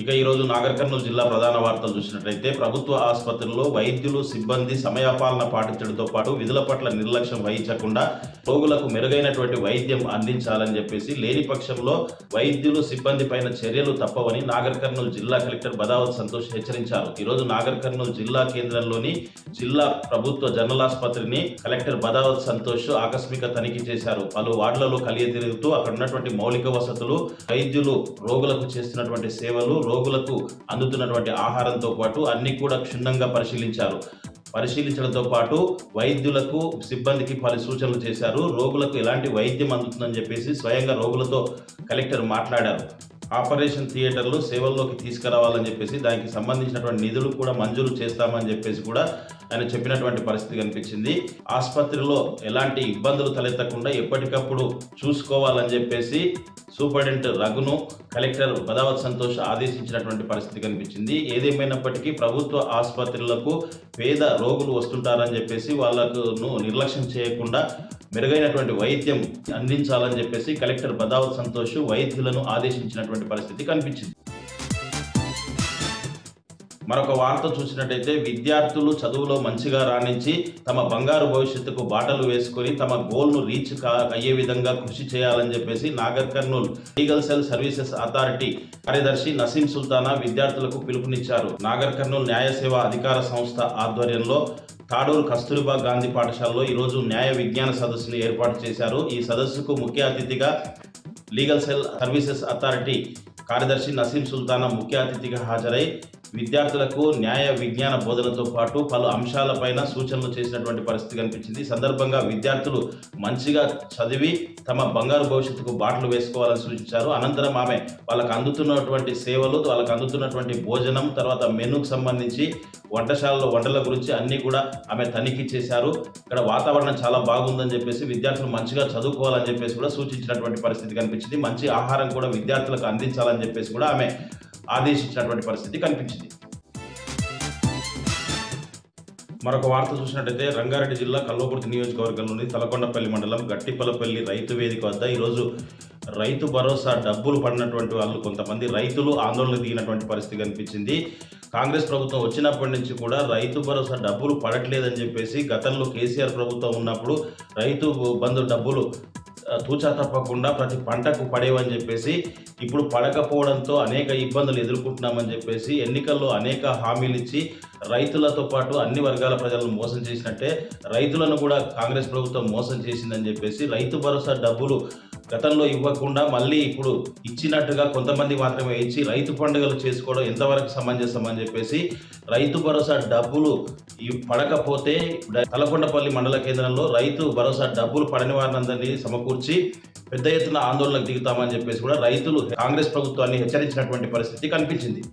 ఇక ఈరోజు నాగర్ కర్నూలు జిల్లా ప్రధాన వార్తలు చూసినట్లయితే ప్రభుత్వ ఆసుపత్రుల్లో వైద్యులు సిబ్బంది సమయపాలన పాటించడంతో పాటు విధుల పట్ల నిర్లక్ష్యం వహించకుండా రోగులకు మెరుగైనటువంటి వైద్యం అందించాలని చెప్పేసి లేని పక్షంలో వైద్యులు సిబ్బంది పైన చర్యలు తప్పవని నాగర్ కర్నూలు జిల్లా కలెక్టర్ బదావత్ సంతోష్ హెచ్చరించారు. ఈరోజు నాగర్ కర్నూలు జిల్లా కేంద్రంలోని జిల్లా ప్రభుత్వ జనరల్ ఆసుపత్రిని కలెక్టర్ బదావత్ సంతోష్ ఆకస్మిక తనిఖీ చేశారు. పలు వార్డులలో కలియ తిరుగుతూ అక్కడ ఉన్నటువంటి మౌలిక వసతులు, వైద్యులు రోగులకు చేస్తున్నటువంటి సేవలు, రోగులకు అందుతున్నటువంటి ఆహారంతో పాటు అన్ని కూడా క్షుణ్ణంగా పరిశీలించడంతో పాటు వైద్యులకు సిబ్బందికి పలు సూచనలు చేశారు. రోగులకు ఎలాంటి వైద్యం అందుతుందని చెప్పేసి స్వయంగా రోగులతో కలెక్టర్ మాట్లాడారు. ఆపరేషన్ థియేటర్లు సేవల్లోకి తీసుకురావాలని చెప్పేసి దానికి సంబంధించినటువంటి నిధులు కూడా మంజూరు చేస్తామని చెప్పేసి కూడా ఆయన చెప్పినటువంటి పరిస్థితి కనిపించింది. ఆసుపత్రిలో ఎలాంటి ఇబ్బందులు తలెత్తకుండా ఎప్పటికప్పుడు చూసుకోవాలని చెప్పేసి సూపరింటెండెంట్ రఘును కలెక్టర్ బదావత్ సంతోష్ ఆదేశించినటువంటి పరిస్థితి కనిపించింది. ఏదేమైనప్పటికీ ప్రభుత్వ ఆసుపత్రులకు పేద రోగులు వస్తుంటారని చెప్పేసి వాళ్ళకు నిర్లక్ష్యం చేయకుండా మెరుగైనటువంటి వైద్యం అందించాలని చెప్పేసి కలెక్టర్ బదావత్ సంతోష్ వైద్యులను ఆదేశించినటువంటి పరిస్థితి కనిపించింది. మరొక వార్త చూసినట్టయితే విద్యార్థులు చదువులో మంచిగా రాణించి తమ బంగారు భవిష్యత్తుకు బాటలు వేసుకొని తమ గోల్ను రీచ్ అయ్యే విధంగా కృషి చేయాలని చెప్పేసి Nagar Kurnool legal cell services authority కార్యదర్శి నసీం సుల్తానా విద్యార్థులకు పిలుపునిచ్చారు. నాగర్ కర్నూల్ న్యాయ సేవా అధికార సంస్థ ఆధ్వర్యంలో తాడూరు కస్తూరిబా గాంధీ పాఠశాలలో ఈరోజు న్యాయ విజ్ఞాన సదస్సును ఏర్పాటు చేశారు. ఈ సదస్సుకు ముఖ్య అతిథిగా లీగల్ సెల్ సర్వీసెస్ అథారిటీ కార్యదర్శి నసీం సుల్తానా ముఖ్య అతిథిగా హాజరై విద్యార్థులకు న్యాయ విజ్ఞాన బోధనతో పాటు పలు అంశాలపైన సూచనలు చేసినటువంటి పరిస్థితి కనిపించింది. ఈ సందర్భంగా విద్యార్థులు మంచిగా చదివి తమ బంగారు భవిష్యత్తుకు బాటలు వేసుకోవాలని సూచించారు. అనంతరం ఆమె వాళ్ళకు అందుతున్నటువంటి సేవలు, వాళ్ళకు అందుతున్నటువంటి భోజనం, తర్వాత మెనూకు సంబంధించి వంటశాలలో వంటల గురించి అన్నీ కూడా ఆమె తనిఖీ చేశారు. ఇక్కడ వాతావరణం చాలా బాగుందని చెప్పేసి విద్యార్థులు మంచిగా చదువుకోవాలని చెప్పేసి కూడా సూచించినటువంటి పరిస్థితి కనిపించింది. మంచి ఆహారం కూడా విద్యార్థులకు అందించాలని చెప్పేసి కూడా ఆమె ఆదేశించినటువంటి పరిస్థితి కనిపించింది. మరొక వార్త చూసినట్టయితే రంగారెడ్డి జిల్లా కల్వకుర్తి నియోజకవర్గంలోని తలకొండపల్లి మండలం గట్టిపల్లపల్లి రైతు వేదిక వద్ద ఈరోజు రైతు భరోసా డబ్బులు పడినటువంటి వాళ్ళు కొంతమంది రైతులు ఆందోళన దిగినటువంటి పరిస్థితి కనిపించింది. కాంగ్రెస్ ప్రభుత్వం వచ్చినప్పటి నుంచి కూడా రైతు భరోసా డబ్బులు పడట్లేదని చెప్పేసి గతంలో కేసీఆర్ ప్రభుత్వం ఉన్నప్పుడు రైతు బంధు డబ్బులు తూచా తప్పకుండా ప్రతి పంటకు పడేవని చెప్పేసి ఇప్పుడు పడకపోవడంతో అనేక ఇబ్బందులు ఎదుర్కొంటున్నామని చెప్పేసి ఎన్నికల్లో అనేక హామీలు ఇచ్చి రైతులతో పాటు అన్ని వర్గాల ప్రజలను మోసం చేసినట్టే రైతులను కూడా కాంగ్రెస్ ప్రభుత్వం మోసం చేసిందని చెప్పేసి రైతు భరోసా డబ్బులు గతంలో ఇవ్వకుండా మళ్ళీ ఇప్పుడు ఇచ్చినట్టుగా కొంతమంది మాత్రమే ఇచ్చి రైతు పండుగలు చేసుకోవడం ఎంతవరకు సమంజసం అని చెప్పేసి రైతు భరోసా డబ్బులు పడకపోతే తలకొండపల్లి మండల కేంద్రంలో రైతు భరోసా డబ్బులు పడని వారినందరినీ సమకూర్చి పెద్ద ఎత్తున ఆందోళనకు దిగుతామని చెప్పేసి కూడా రైతులు కాంగ్రెస్ ప్రభుత్వాన్ని హెచ్చరించినటువంటి పరిస్థితి కనిపించింది.